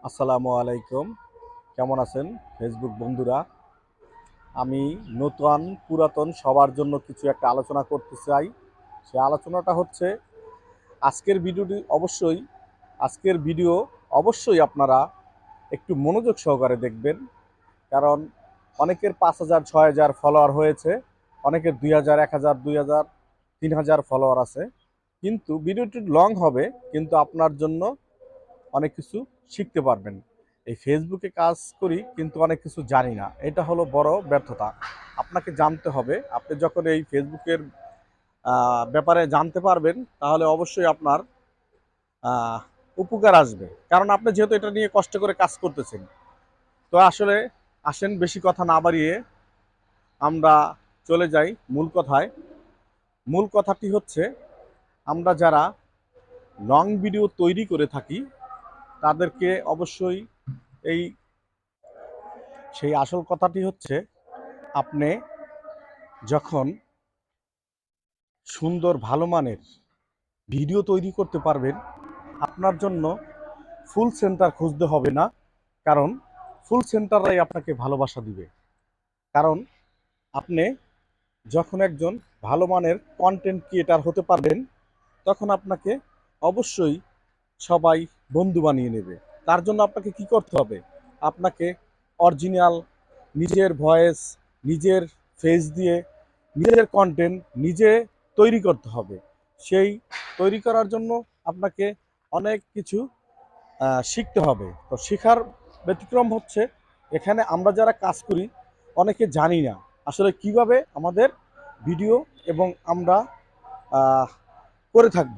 আসসালামু আলাইকুম। কেমন আছেন ফেসবুক বন্ধুরা? আমি নতুন পুরাতন সবার জন্য কিছু একটা আলোচনা করতে চাই। সেই আলোচনাটা হচ্ছে আজকের ভিডিওটি আজকের ভিডিও অবশ্যই আপনারা একটু মনোযোগ সহকারে দেখবেন। কারণ অনেকের ৫,০০০ ৬,০০০ ফলোয়ার হয়েছে, অনেকের ২,০০০ ১,০০০ ২,০০০ ৩,০০০ ফলোয়ার আছে। কিন্তু ভিডিওটি লং হবে, কিন্তু আপনার জন্য অনেক কিছু শিখতে পারবেন। এই ফেসবুকে কাজ করি কিন্তু অনেক কিছু জানি না, এটা হলো বড় ব্যর্থতা। আপনাকে জানতে হবে। আপনি যখন এই ফেসবুকের ব্যাপারে জানতে পারবেন তাহলে অবশ্যই আপনার আহ, উপকার আসবে, কারণ আপনি যেহেতু এটা নিয়ে কষ্ট করে কাজ করতেছেন। তো আসলে আসেন, বেশি কথা না বাড়িয়ে আমরা চলে যাই মূল কথায়। মূল কথাটি হচ্ছে, আমরা যারা লং ভিডিও তৈরি করে থাকি তাদেরকে অবশ্যই এই সেই আসল কথাটি হচ্ছে, আপনি যখন সুন্দর ভালো মানের ভিডিও তৈরি করতে পারবেন, আপনার জন্য ফুল সেন্টার খুঁজতে হবে না। কারণ ফুল সেন্টাররাই আপনাকে ভালোবাসা দিবে। কারণ আপনি যখন একজন ভালো মানের কন্টেন্ট ক্রিয়েটার হতে পারবেন, তখন আপনাকে অবশ্যই সবাই বন্ধু বানিয়ে নেবে। তার জন্য আপনাকে কি করতে হবে? আপনাকে অরিজিনাল নিজের ভয়েস, নিজের ফেস দিয়ে নিজের কন্টেন্ট নিজে তৈরি করতে হবে। সেই তৈরি করার জন্য আপনাকে অনেক কিছু শিখতে হবে। তো শেখার ব্যতিক্রম হচ্ছে, এখানে আমরা যারা কাজ করি অনেকে জানি না আসলে কিভাবে আমাদের ভিডিও এবং আমরা করে থাকব।